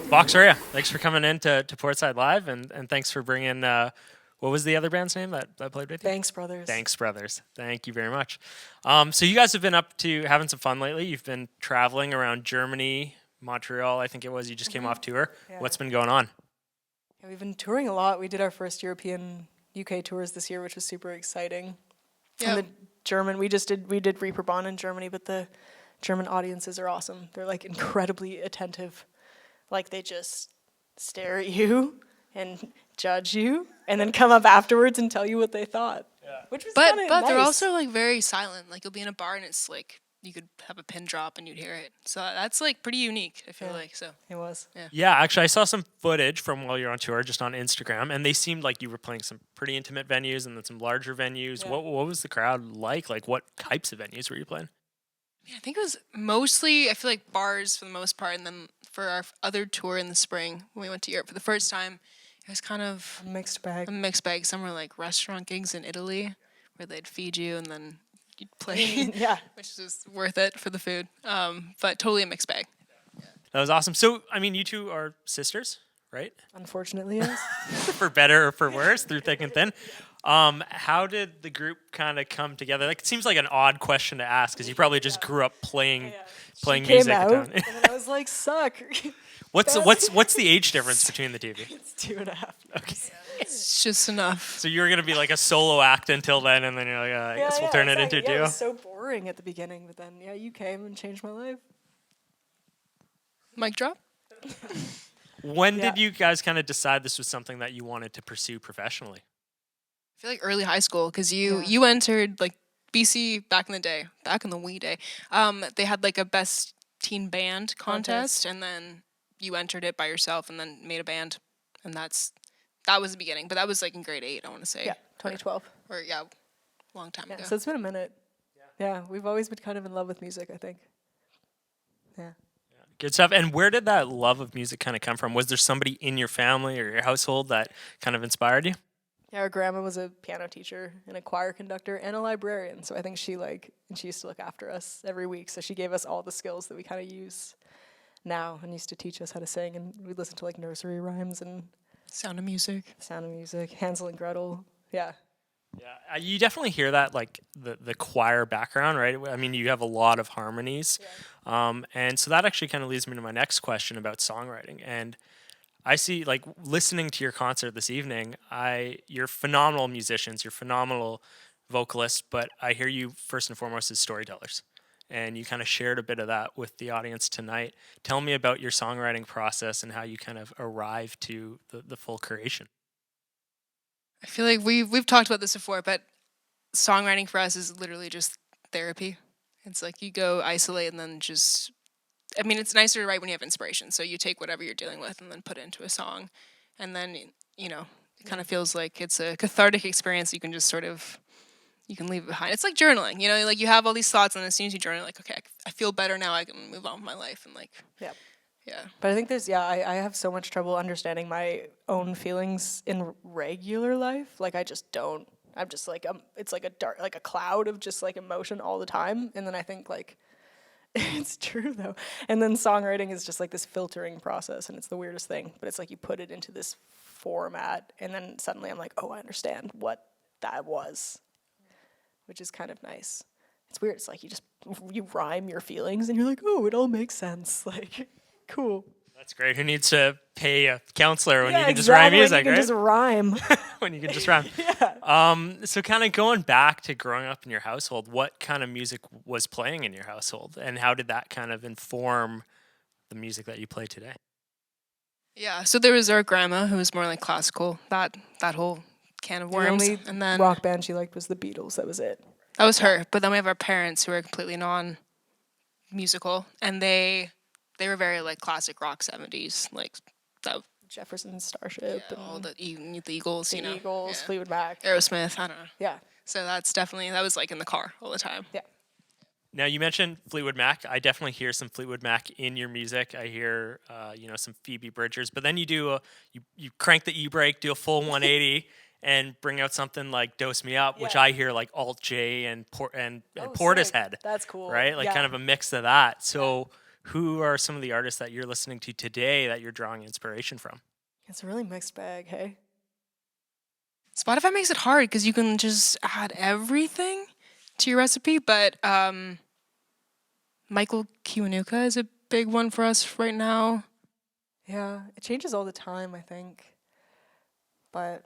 Vox Rea, thanks for coming in to Portside Live, and thanks for bringing, what was the other band's name that played with you? Thanks, Brothers. Thanks, Brothers. Thank you very much. So you guys have been up to having some fun lately. You've been traveling around Germany, Montreal, I think it was. You just came off tour. Yeah. What's been going on? Yeah, we've been touring a lot. We did our first European UK tours this year, which was super exciting. Yeah. And the German, we did Reeperbahn in Germany, but the German audiences are awesome. They're like incredibly attentive. Like they just stare at you and judge you and then come up afterwards and tell you what they thought. Yeah. Which was But kinda they're nice. also like very silent. Like you'll be in a bar and it's like you could have a pin drop and you'd hear it. So that's like pretty unique, I feel like. So It was. Yeah, actually, I saw some footage from while you're on tour, just on Instagram, and they seemed like you were playing some pretty intimate venues and then some larger venues. Yeah. What was the crowd like? Like, what types of venues were you playing? yeah, I think it was mostly, I feel like bars for the most part. And then for our other tour in the spring, when we went to Europe for the first time, it was kind of A mixed bag. a mixed bag. Some were like restaurant gigs in Italy where they'd feed you and then you'd play, Yeah. which is worth it for the food. But totally a mixed bag. That was awesome. So, I mean, you two are sisters, right? Unfortunately, yes. For better or for worse, through thick and thin. How did the group kind of come together? Like, it seems like an odd question to ask because you probably just grew up playing Came music. out, at and the time. then I was like, suck. What's the age difference between the two of you? It's 2.5. Okay. It's just enough. So you were gonna be like a solo act until then, and then you're like, I guess we'll turn it into a Yeah, it duo. was so boring at the beginning, but then you came and changed my life. Mic drop? When Yeah. did you guys kind of decide this was something that you wanted to pursue professionally? I feel like early high school because you Yeah. you entered like BC back in the day, back in the wee day. They had like a best teen band contest, and then you entered it by yourself, and then made a band, and that was the beginning. But that was like in grade 8, I want to say. Yeah, 2012. Or yeah, long time Yeah, ago. so it's been a minute. Yeah, we've always been kind of in love with music, I think. Yeah. Good stuff. And where did that love of music kind of come from? Was there somebody in your family or your household that kind of inspired you? Yeah, our grandma was a piano teacher and a choir conductor and a librarian. So I think she used to look after us every week. So she gave us all the skills that we kind of use now and used to teach us how to sing. And we'd listen to like nursery rhymes and Sound of Music. Sound of Music, Hansel and Gretel. Yeah. Yeah, you definitely hear that, like the choir background, right? I mean, you have a lot of harmonies, and so that actually kind of leads me to my next question about songwriting. And I see, like, listening to your concert this evening, you're phenomenal musicians, you're phenomenal vocalists, but I hear you first and foremost as storytellers, and you kind of shared a bit of that with the audience tonight. Tell me about your songwriting process and how you kind of arrive to the full creation. I feel like we've talked about this before, but songwriting for us is literally just therapy. It's like you go isolate and then just, I mean, it's nicer to write when you have inspiration. So you take whatever you're dealing with and then put it into a song. And then, it kind of feels like it's a cathartic experience. You can just you can leave it behind. It's like journaling, like you have all these thoughts and as soon as you journal, like, okay, I feel better now. I can move on with my life. And like, Yeah. yeah. But I think I have so much trouble understanding my own feelings in regular life. Like I just don't. I'm just like, it's like a cloud of just like emotion all the time. And then I think like, it's true though. And then songwriting is just like this filtering process and it's the weirdest thing. But it's like you put it into this format and then suddenly I'm like, oh, I understand what that was, which is kind of nice. It's weird. It's like you rhyme your feelings and you're like, oh, it all makes sense. Like, cool. That's great. Who needs to pay a counselor when you can just exactly, rhyme music, when you can right? just rhyme. When you can just rhyme. Yeah. So kind of going back to growing up in your household, what kind of music was playing in your household, and how did that kind of inform the music that you play today? Yeah. So there was our grandma who was more like classical, that whole can of The worms. only And then rock band she liked was the Beatles. That was it. that was her. But then we have our parents who are completely non-musical, and they were very like classic rock 70s, like that. Jefferson Starship and All the Eagles, the you know. Eagles, Yeah. Fleetwood Mac. Aerosmith, I don't know. Yeah. So that was like in the car all the time. Yeah. Now you mentioned Fleetwood Mac. I definitely hear some Fleetwood Mac in your music. I hear, some Phoebe Bridgers, but then you do you crank the e-brake, do a full 180, and bring out something like "Dose Me Up," which Yeah. I hear like Alt J and Oh, Portishead. sick. That's cool. Right? Like Yeah. kind of a mix of that. So who are some of the artists that you're listening to today that you're drawing inspiration from? It's a really mixed bag, hey? Spotify makes it hard because you can just add everything to your recipe, but Michael Kiwanuka is a big one for us right now. Yeah, it changes all the time, I think. But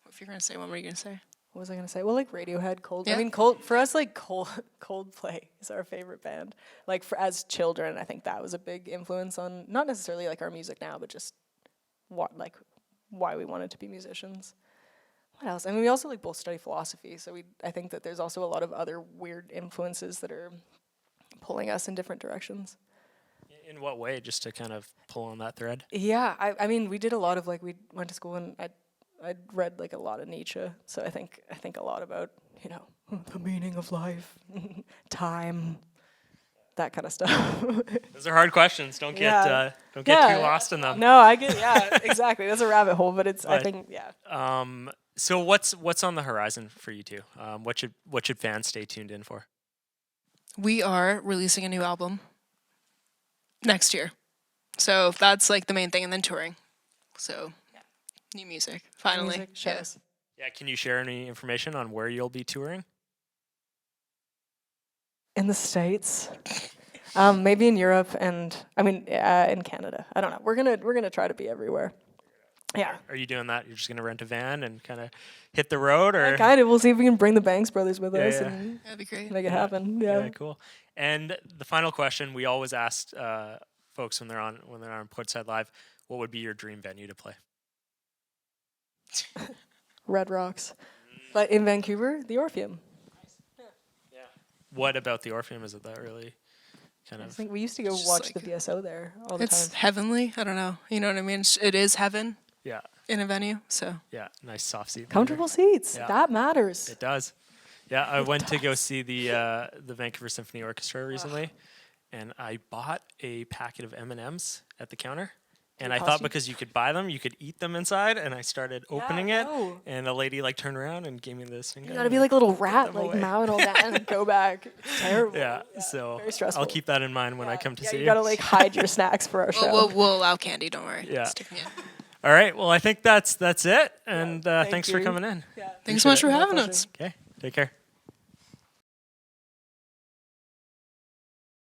If you're going to say one, what are you going to say? what was I gonna say? Well, like Radiohead, Cold. Yeah. I mean, for us, like Coldplay is our favorite band. Like as children, I think that was a big influence on not necessarily like our music now, but just why we wanted to be musicians. What else? I mean, we also like both study philosophy, so I think that there's also a lot of other weird influences that are pulling us in different directions. In what way, just to kind of pull on that thread? Yeah, I mean, we did a lot of like we went to school and I'd read like a lot of Nietzsche, so I think a lot about the meaning of life, time, that kind of stuff. Those are hard questions. Don't get Yeah. too lost in them. No, I get exactly. That's a rabbit hole, but it's I But, think So what's on the horizon for you two? What should fans stay tuned in for? We are releasing a new album next year. So that's like the main thing, and then touring. So new music, finally. music shows. Yeah, can you share any information on where you'll be touring? In the States, maybe in Europe, and I mean in Canada. I don't know. We're gonna try to be everywhere. Yeah. Are you doing that? You're just gonna rent a van and kind of hit the road, or Kind of. We'll see if we can bring the Banks brothers with us yeah. and That'd be great. make it happen. Yeah. Cool. And the final question we always ask folks when they're on Portside Live, what would be your dream venue to play? Red Rocks, but in Vancouver, the Orpheum. What about the Orpheum is it that really kind I of? think we used to go Just watch like- the VSO there all the It's time. heavenly. I don't know. You know what I mean? It is heaven Yeah, in a venue. So nice soft seat. Comfortable seats. Yeah. That matters. It does. Yeah, I went to go see the Vancouver Symphony Orchestra recently, and I bought a packet of M&Ms at the counter. And I cost thought you? because you could buy them, you could eat them inside. And I started opening it, no. and a lady turned around and gave me this. And You gotta be like a little rat, them like away. mow it all down and go back. It's terrible. Yeah, so very stressful. I'll keep that in mind when I come to see you gotta like hide your snacks for our show. we'll allow candy. Don't worry. Yeah. Sticking it. All right. Well, I think that's it. And thank thanks for you. coming in. Yeah. Thanks so much for My having pleasure. us. Okay. Take care.